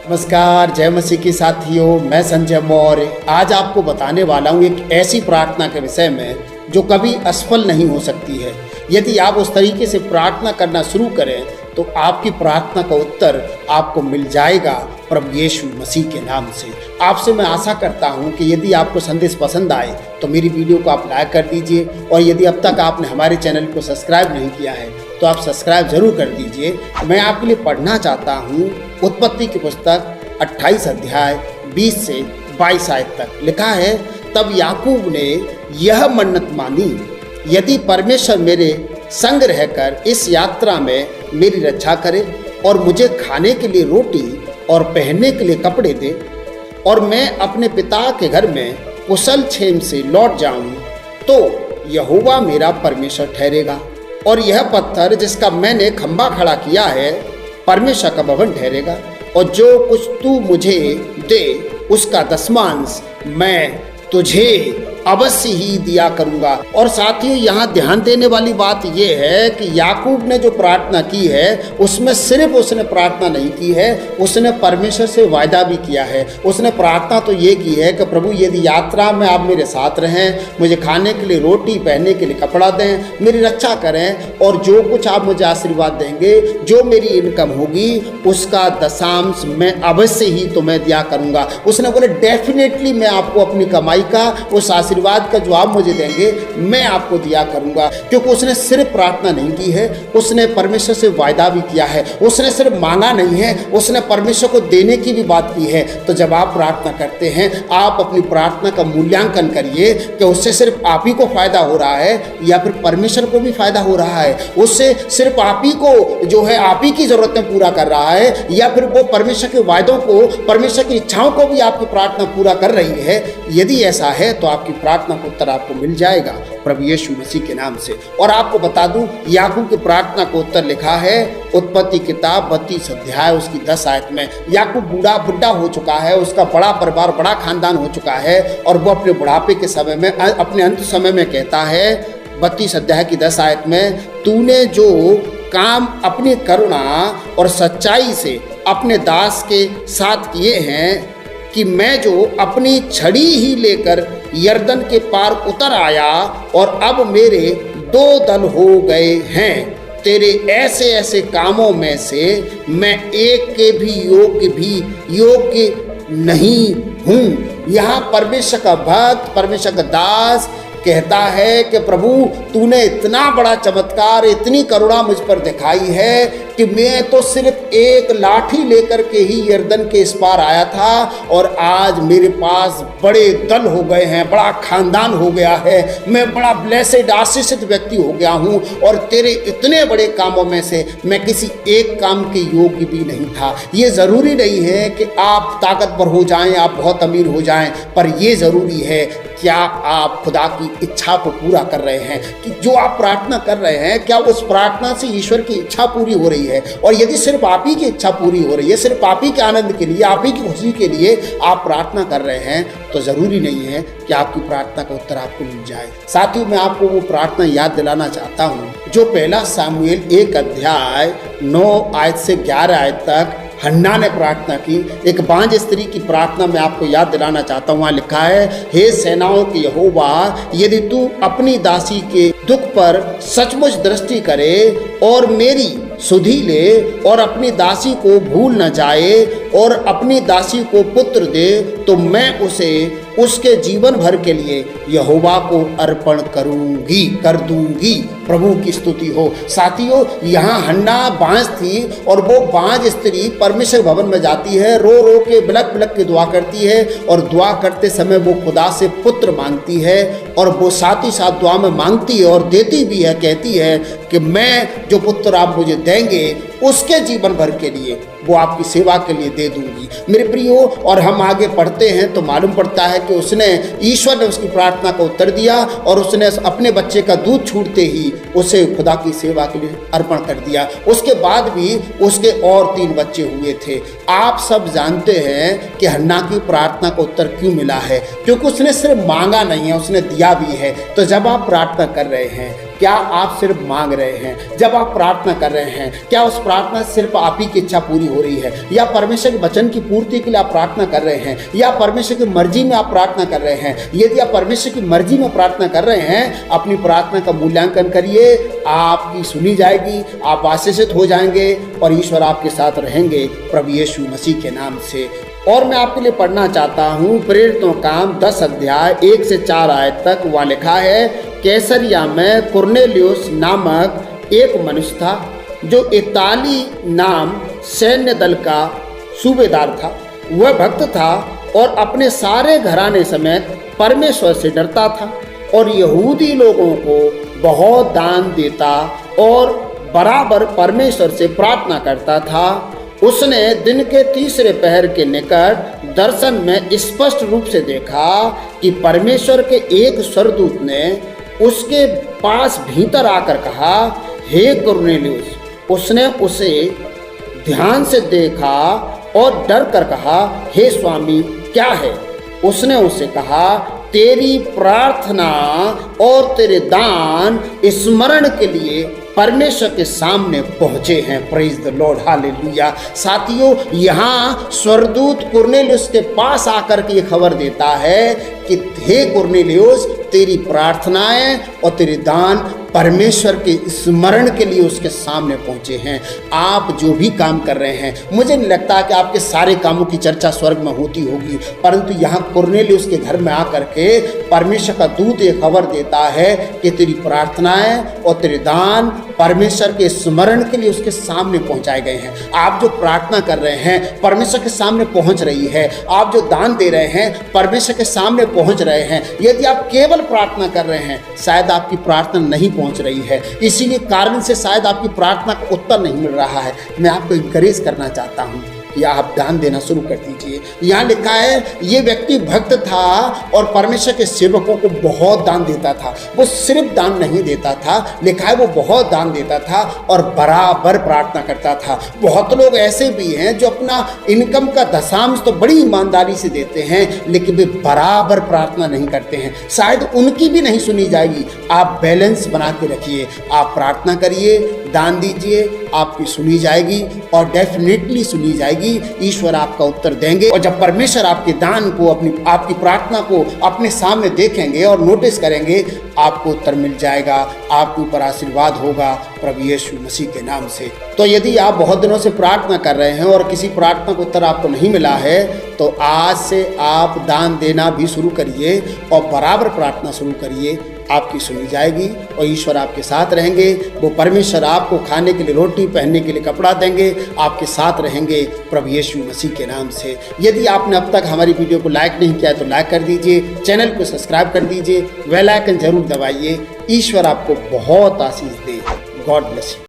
नमस्कार, जय मसीह की साथियों। मैं संजय मौर्य आज आपको बताने वाला हूँ एक ऐसी प्रार्थना के विषय में जो कभी असफल नहीं हो सकती है। यदि आप उस तरीके से प्रार्थना करना शुरू करें तो आपकी प्रार्थना का उत्तर आपको मिल जाएगा प्रभु यीशु मसीह के नाम से। आपसे मैं आशा करता हूं कि यदि आपको संदेश पसंद आए तो मेरी वीडियो को आप लाइक कर दीजिए, और यदि अब तक आपने हमारे चैनल को सब्सक्राइब नहीं किया है तो आप सब्सक्राइब जरूर कर दीजिए। मैं आपके लिए पढ़ना चाहता हूँ उत्पत्ति की पुस्तक 28 अध्याय 20 से 22 आयत तक। लिखा है, तब याकूब ने यह मन्नत मानी, यदि परमेश्वर मेरे संग रहकर इस यात्रा में मेरी रक्षा करे और मुझे खाने के लिए रोटी और पहनने के लिए कपड़े दे, और मैं अपने पिता के घर में कुशल क्षेम से लौट जाऊं, तो यहोवा मेरा परमेश्वर ठहरेगा, और यह पत्थर जिसका मैंने खंभा खड़ा किया है परमेश्वर का भवन ठहरेगा, और जो कुछ तू मुझे दे उसका दसमांश मैं तुझे अवश्य ही दिया करूंगा। और साथियों, यहाँ ध्यान देने वाली बात यह है कि याकूब ने जो प्रार्थना की है उसमें सिर्फ उसने प्रार्थना नहीं की है, उसने परमेश्वर से वायदा भी किया है। उसने प्रार्थना तो ये की है कि प्रभु यदि यात्रा में आप मेरे साथ रहें, मुझे खाने के लिए रोटी, पहनने के लिए कपड़ा दें, मेरी रक्षा करें, और जो कुछ आप मुझे आशीर्वाद देंगे, जो मेरी इनकम होगी उसका दशांश मैं अवश्य ही तुम्हें दिया करूंगा। उसने बोले डेफिनेटली मैं आपको अपनी कमाई का उस आशीर्वाद का जो आप मुझे देंगे मैं आपको दिया करूंगा। क्योंकि उसने सिर्फ प्रार्थना नहीं की है, उसने परमेश्वर से वायदा भी किया है। उसने सिर्फ मांगा नहीं है, उसने परमेश्वर को देने की भी बात की है। तो जब आप प्रार्थना करते हैं, आप अपनी प्रार्थना का मूल्यांकन करिए कि उससे सिर्फ आप ही को फायदा हो रहा है या फिर परमेश्वर को भी फायदा हो रहा है। उससे सिर्फ आप ही को जो है आप ही की जरूरतें पूरा कर रहा है, या फिर वो परमेश्वर के वायदों को, परमेश्वर की इच्छाओं को भी आपकी प्रार्थना पूरा कर रही है। यदि ऐसा है तो आपकी प्रार्थना का उत्तर आपको मिल जाएगा प्रभु यीशु मसीह के नाम से। और आपको बता दूं, याकूब की प्रार्थना को उत्तर लिखा है उत्पत्ति किताब 32 अध्याय उसकी 10 आयत में। याकूब बुढ़ा हो चुका है, उसका बड़ा परिवार, बड़ा खानदान हो चुका है, और वो अपने बुढ़ापे के समय में, अपने अंत समय में कहता है 32 अध्याय की 10 आयत में, तूने जो काम अपनी करुणा और सच्चाई से अपने दास के साथ किए हैं, कि मैं जो अपनी छड़ी ही लेकर यरदन के पार उतर आया और अब मेरे 2 दल हो गए हैं, तेरे ऐसे ऐसे कामों में से मैं एक के भी योग्य नहीं हूँ। यहाँ परमेश्वर का भक्त, परमेश्वर का दास कहता है कि प्रभु तूने इतना बड़ा चमत्कार, इतनी करुणा मुझ पर दिखाई है कि मैं तो सिर्फ एक लाठी लेकर के ही यरदन के इस पार आया था, और आज मेरे पास बड़े दल हो गए हैं, बड़ा खानदान हो गया है, मैं बड़ा ब्लेसेड, आशीषित व्यक्ति हो गया हूँ, और तेरे इतने बड़े कामों में से मैं किसी एक काम के योग्य भी नहीं था। ये ज़रूरी नहीं है कि आप ताकतवर हो जाएं, आप बहुत अमीर हो जाएं, पर ये ज़रूरी है क्या आप खुदा की इच्छा को पूरा कर रहे हैं, कि जो आप प्रार्थना कर रहे हैं क्या उस प्रार्थना से ईश्वर की इच्छा पूरी हो रही है। और यदि सिर्फ आप ही की इच्छा पूरी हो रही है, सिर्फ आप ही के आनंद के लिए, आप ही की खुशी के लिए आप प्रार्थना कर रहे हैं, तो ज़रूरी नहीं है कि आपकी प्रार्थना का उत्तर आपको मिल जाए। साथियों, मैं आपको वो प्रार्थना याद दिलाना चाहता हूँ जो 1 सामुएल 1 अध्याय 9 आयत से 11 आयत तक हन्ना ने प्रार्थना की। एक बांझ स्त्री की प्रार्थना मैं आपको याद दिलाना चाहता हूँ। वहाँ लिखा है, हे सेनाओं के यहोवा, यदि तू अपनी दासी के दुख पर सचमुच दृष्टि करे और मेरी सुधि ले, और अपनी दासी को भूल न जाए, और अपनी दासी को पुत्र दे, तो मैं उसे उसके जीवन भर के लिए यहोवा को अर्पण कर दूंगी। प्रभु की स्तुति हो। साथियों, यहाँ हन्ना बांझ थी, और वो बांझ स्त्री परमेश्वर भवन में जाती है, रो रो के बिलक बिलक के दुआ करती है, और दुआ करते समय वो खुदा से पुत्र मांगती है, और वो साथ ही साथ दुआ में मांगती है और देती भी है। कहती है कि मैं जो पुत्र आप मुझे देंगे उसके जीवन भर के लिए वो आपकी सेवा के लिए दे दूंगी। मेरे प्रियो, और हम आगे पढ़ते हैं तो मालूम पड़ता है कि ईश्वर ने उसकी प्रार्थना का उत्तर दिया, और उसने अपने बच्चे का दूध छूटते ही उसे खुदा की सेवा के लिए अर्पण कर दिया। उसके बाद भी उसके और 3 बच्चे हुए थे। आप सब जानते हैं कि हन्ना की प्रार्थना का उत्तर क्यों मिला है, क्योंकि उसने सिर्फ मांगा नहीं है, उसने दिया भी है। तो जब आप प्रार्थना कर रहे हैं क्या आप सिर्फ मांग रहे हैं? जब आप प्रार्थना कर रहे हैं, क्या उस प्रार्थना से सिर्फ आप ही की इच्छा पूरी हो रही है, या परमेश्वर के वचन की पूर्ति के लिए आप प्रार्थना कर रहे हैं, या परमेश्वर की मर्जी में आप प्रार्थना कर रहे हैं? यदि आप परमेश्वर की मर्जी में प्रार्थना कर रहे हैं, अपनी प्रार्थना का मूल्यांकन करिए, आपकी सुनी जाएगी, आप आशीषित हो जाएंगे और ईश्वर आपके साथ रहेंगे प्रभु यीशु मसीह के नाम से। और मैं आपके लिए पढ़ना चाहता हूँ प्रेरितों काम 10 अध्याय 1 से 4 आयत तक। वहाँ लिखा है, कैसरिया में कुरनेलियुस नामक एक मनुष्य था जो इताली नाम सैन्य दल का सूबेदार था। वह भक्त था और अपने सारे घराने समेत परमेश्वर से डरता था और यहूदी लोगों को बहुत दान देता और बराबर परमेश्वर से प्रार्थना करता था। उसने दिन के तीसरे पहर के निकट दर्शन में स्पष्ट रूप से देखा कि परमेश्वर के एक स्वर्गदूत ने उसके पास भीतर आकर कहा, हे कुरनेलियुस। उसने उसे ध्यान से देखा और डर कर कहा, हे स्वामी, क्या है? उसने उसे कहा, तेरी प्रार्थना और तेरे दान स्मरण के लिए परमेश्वर के सामने पहुंचे हैं। Praise the Lord, hallelujah. साथियों, यहाँ स्वर्गदूत कुरनेलियुस के पास आकर के ये खबर देता है कि हे कुरनेलियुस, तेरी प्रार्थनाएं और तेरे दान परमेश्वर के स्मरण के लिए उसके सामने पहुंचे हैं। आप जो भी काम कर रहे हैं, मुझे नहीं लगता कि आपके सारे कामों की चर्चा स्वर्ग में होती होगी, परंतु यहाँ कुरनेलियुस के घर में आकर के परमेश्वर का दूत ये खबर देता है कि तेरी प्रार्थनाएं और तेरे दान परमेश्वर के स्मरण के लिए उसके सामने पहुंचाए गए हैं। आप जो प्रार्थना कर रहे हैं परमेश्वर के सामने पहुंच रही है। आप जो दान दे रहे हैं परमेश्वर के सामने पहुंच रहे हैं। यदि आप केवल प्रार्थना कर रहे हैं, शायद आपकी प्रार्थना नहीं पहुंच रही है, इसीलिए कारण से शायद आपकी प्रार्थना का उत्तर नहीं मिल रहा है। मैं आपको इंकरेज करना चाहता हूं या आप दान देना शुरू कर दीजिए। यहाँ लिखा है, ये व्यक्ति भक्त था और परमेश्वर के सेवकों को बहुत दान देता था। वो सिर्फ दान नहीं देता था, लिखा है वो बहुत दान देता था और बराबर प्रार्थना करता था। बहुत लोग ऐसे भी हैं जो अपना इनकम का दशांश तो बड़ी ईमानदारी से देते हैं, लेकिन वे बराबर प्रार्थना नहीं करते हैं। शायद उनकी भी नहीं सुनी जाएगी। आप बैलेंस बना के रखिए, आप प्रार्थना करिए, दान दीजिए, आपकी सुनी जाएगी और डेफिनेटली सुनी जाएगी। ईश्वर आपका उत्तर देंगे। और जब परमेश्वर आपके दान को, आपकी प्रार्थना को अपने सामने देखेंगे और नोटिस करेंगे, आपको उत्तर मिल जाएगा, आपके ऊपर आशीर्वाद होगा प्रभु यीशु मसीह के नाम से। तो यदि आप बहुत दिनों से प्रार्थना कर रहे हैं और किसी प्रार्थना का उत्तर आपको नहीं मिला है, तो आज से आप दान देना भी शुरू करिए और बराबर प्रार्थना शुरू करिए। आपकी सुनी जाएगी और ईश्वर आपके साथ रहेंगे। वो परमेश्वर आपको खाने के लिए रोटी, पहनने के लिए कपड़ा देंगे, आपके साथ रहेंगे प्रभु यीशु मसीह के नाम से। यदि आपने अब तक हमारी वीडियो को लाइक नहीं किया तो लाइक कर दीजिए, चैनल को सब्सक्राइब कर दीजिए, बेल आइकन जरूर दबाइए। ईश्वर आपको बहुत आशीष दे। God bless you.